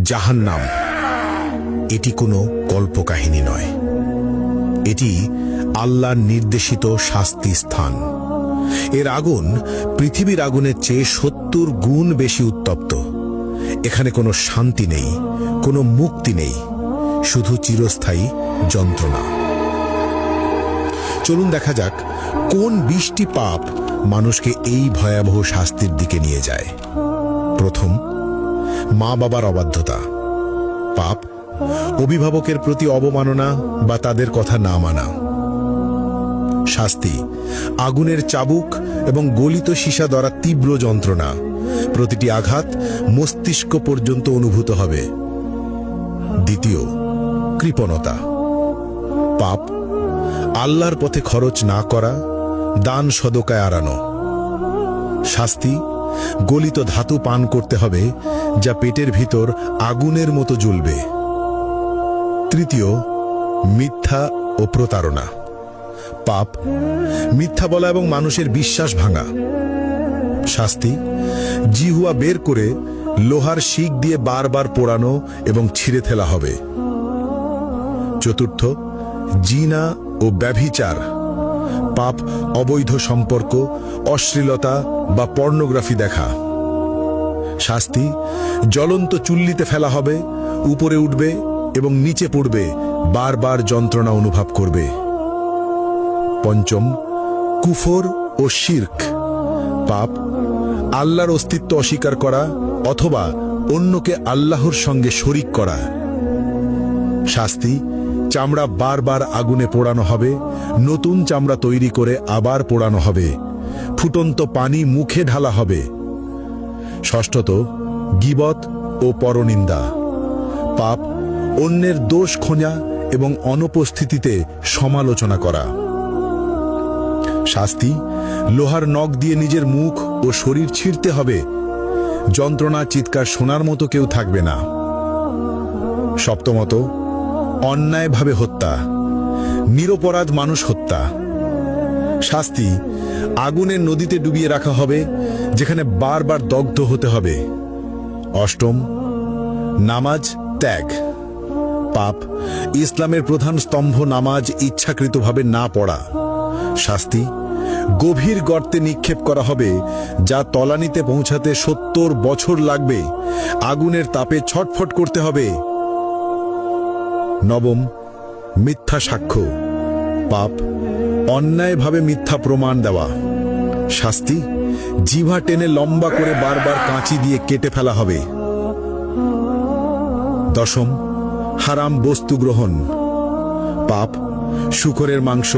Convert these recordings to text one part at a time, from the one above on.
জাহান্নাম এটি কোনো কল্পকাহিনী নয়, এটি আল্লাহর নির্দেশিত শাস্তি স্থান। এর আগুন পৃথিবীর আগুনের চেয়ে ৭০ গুণ বেশি উত্তপ্ত। এখানে কোনো শান্তি নেই, কোনো মুক্তি নেই, শুধু চিরস্থায়ী যন্ত্রণা। চলুন দেখা যাক কোন ২০টি পাপ মানুষকে এই ভয়াবহ শাস্তির দিকে নিয়ে যায়। প্রথম, মা বাবার অবাধ্যতা। পাপ অভিভাবকের প্রতি অবমাননা বা তাদের কথা না মানা। শাস্তি আগুনের চাবুক এবং গলিত সীসা দ্বারা তীব্র যন্ত্রণা। প্রতিটি আঘাত মস্তিষ্ক পর্যন্ত অনুভূত হবে। দ্বিতীয়, কৃপণতা। পাপ আল্লাহর পথে খরচ না করা, দান সদকায় এড়ানো। শাস্তি গলিত ধাতু পান করতে হবে, যা পেটের ভিতর আগুনের মতো জ্বলবে। তৃতীয়, মিথ্যা ও প্রতারণা। পাপ মিথ্যা বলা এবং মানুষের বিশ্বাস ভাঙা। শাস্তি জিহ্বা বের করে লোহার শিক দিয়ে বারবার পোড়ানো এবং ছিঁড়ে ফেলা হবে। চতুর্থ, জিনা ও ব্যভিচার। পাপ অবৈধ সম্পর্ক, অশ্লীলতা বা পর্নোগ্রাফি দেখা। শাস্তি জ্বলন্ত চুল্লিতে ফেলা হবে, উপরে উঠবে এবং নিচে পড়বে, বারবার যন্ত্রণা অনুভব করবে। পঞ্চম, কুফর ও শিরক। পাপ আল্লাহর অস্তিত্ব অস্বীকার করা অথবা অন্যকে আল্লাহর সঙ্গে শরিক করা। শাস্তি চামড়া বারবার আগুনে পোড়ানো হবে, নতুন চামড়া তৈরি করে আবার পোড়ানো হবে, ফুটন্ত পানি মুখে ঢালা হবে। ষষ্ঠত, গীবত ও পরনিন্দা। পাপ অন্যের দোষ খোঁজা এবং অনুপস্থিতিতে সমালোচনা করা। শাস্তি লোহার নখ দিয়ে নিজের মুখ ও শরীর ছিঁড়তে হবে, যন্ত্রণা চিৎকার শোনার মতো কেউ থাকবে না। সপ্তমত, অন্যায়ভাবে হত্যা, নিরপরাধ মানুষ হত্যা। শাস্তি আগুনের নদীতে ডুবিয়ে রাখা হবে, যেখানে বারবার দগ্ধ হতে হবে। অষ্টম, নামাজ ত্যাগ। পাপ ইসলামের প্রধান স্তম্ভ নামাজ ইচ্ছাকৃতভাবে না পড়া। শাস্তি গভীর গর্তে নিক্ষেপ করা হবে, যা তলানিতে পৌঁছাতে ৭০ বছর লাগবে, আগুনের তাপে ছটফট করতে হবে। নবম, মিথ্যা সাক্ষ্য। পাপ অন্যায়ভাবে মিথ্যা প্রমাণ দেওয়া। শাস্তি জিহ্বা টেনে লম্বা করে বারবার কাঁচি দিয়ে কেটে ফেলা হবে। দশম, হারাম বস্তু গ্রহণ। পাপ শূকরের মাংস,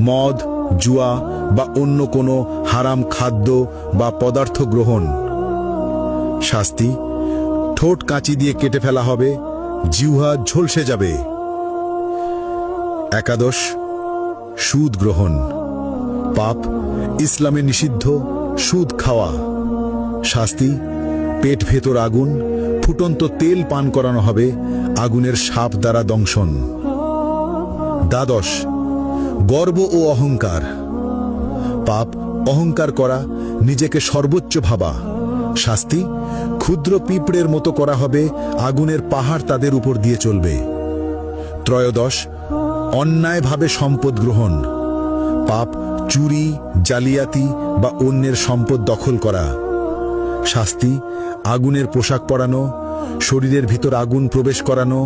মদ, জুয়া বা অন্য কোনো হারাম খাদ্য বা পদার্থ গ্রহণ। শাস্তি ঠোঁট কাঁচি দিয়ে কেটে ফেলা হবে, জিহ্বা ঝলসে যাবে। একাদশ, সুদ গ্রহণ। পাপ ইসলামে নিষিদ্ধ সুদ খাওয়া। শাস্তি পেট ভেতর আগুন, ফুটন্ত তেল পান করানো হবে, আগুনের সাপ দ্বারা দংশন। দ্বাদশ, গর্ব ও অহংকার। পাপ অহংকার করা, নিজেকে সর্বোচ্চ ভাবা। শাস্তি ক্ষুদ্র পিঁপড়ের মতো করা হবে, আগুনের পাহাড় তাদের উপর দিয়ে চলবে। ত্রয়োদশ, অন্যায়ভাবে সম্পদ গ্রহণ। পাপ চুরি, জালিয়াতি বা অন্যের সম্পদ দখল করা। শাস্তি আগুনের পোশাক পরানো, শরীরের ভিতর আগুন প্রবেশ করানো।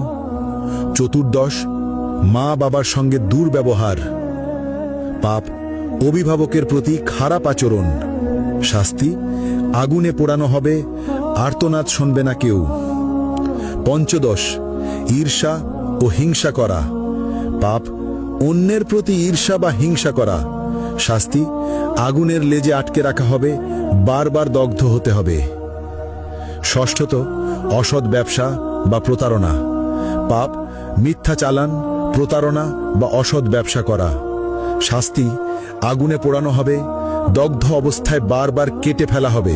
চতুর্দশ, মা বাবার সঙ্গে দুর্ব্যবহার। পাপ অভিভাবকের প্রতি খারাপ আচরণ। শাস্তি আগুনে পোড়ানো হবে, আর্তনাদ শুনবে না কেউ। পঞ্চদশ, ঈর্ষা ও হিংসা করা। পাপ অন্যের প্রতি ঈর্ষা বা হিংসা করা। শাস্তি আগুনের লেজে আটকে রাখা হবে, বারবার দগ্ধ হতে হবে। ষষ্ঠত, অসৎ ব্যবসা বা প্রতারণা। পাপ মিথ্যা চালান, প্রতারণা বা অসৎ ব্যবসা করা। শাস্তি আগুনে পোড়ানো হবে, দগ্ধ অবস্থায় বারবার কেটে ফেলা হবে।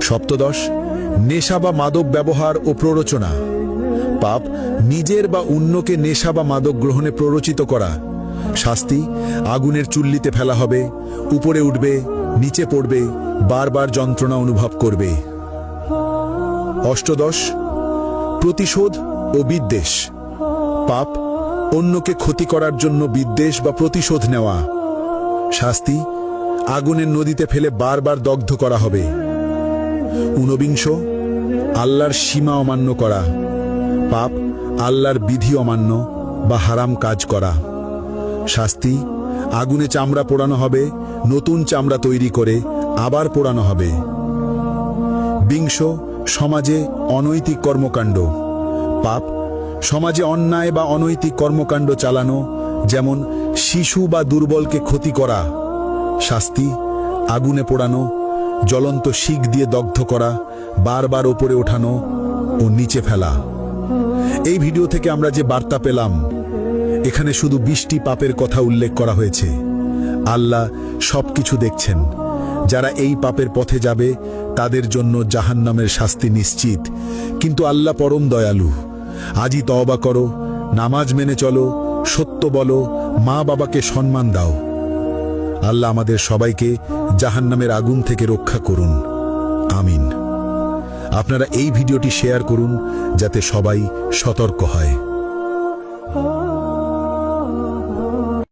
সপ্তদশ, নেশা বা মাদক ব্যবহার ও প্ররোচনা। পাপ নিজের বা অন্যকে নেশা বা মাদক গ্রহণে প্ররোচিত করা। শাস্তি আগুনের চুল্লিতে ফেলা হবে, উপরে উঠবে, নিচে পড়বে, বারবার যন্ত্রণা অনুভব করবে। অষ্টদশ প্রতিশোধ ও বিদ্বেষ। পাপ অন্যকে ক্ষতি করার জন্য বিদ্বেষ বা প্রতিশোধ নেওয়া। শাস্তি আগুনের নদীতে ফেলে বারবার দগ্ধ করা হবে। ঊনবিংশ আল্লাহর সীমা অমান্য করা। পাপ আল্লাহর বিধি অমান্য বা হারাম কাজ করা। শাস্তি আগুনে চামড়া পোড়ানো হবে, নতুন চামড়া তৈরি করে আবার পোড়ানো হবে। বিংশ সমাজে অনৈতিক কর্মকাণ্ড। পাপ সমাজে অন্যায় বা অনৈতিক কর্মকাণ্ড চালানো, যেমন শিশু বা দুর্বলকে ক্ষতি করা। শাস্তি আগুনে পোড়ানো, জ্বলন্ত শিক দিয়ে দগ্ধ করা, বারবার ওপরে ওঠানো ও নিচে ফেলা। এই ভিডিও থেকে আমরা যে বার্তা পেলাম, এখানে শুধু 20টি পাপের কথা উল্লেখ করা হয়েছে। আল্লাহ সবকিছু দেখছেন। যারা এই পাপের পথে যাবে তাদের জন্য জাহান্নামের শাস্তি নিশ্চিত, কিন্তু আল্লাহ পরম দয়ালু। আজই তওবা করো, নামাজ মেনে চলো, সত্য বলো, মা বাবাকে সম্মান দাও। আল্লাহ আমাদের সবাইকে জাহান্নামের আগুন থেকে রক্ষা করুন, আমিন। আপনারা এই ভিডিওটি শেয়ার করুন যাতে সবাই সতর্ক হয়।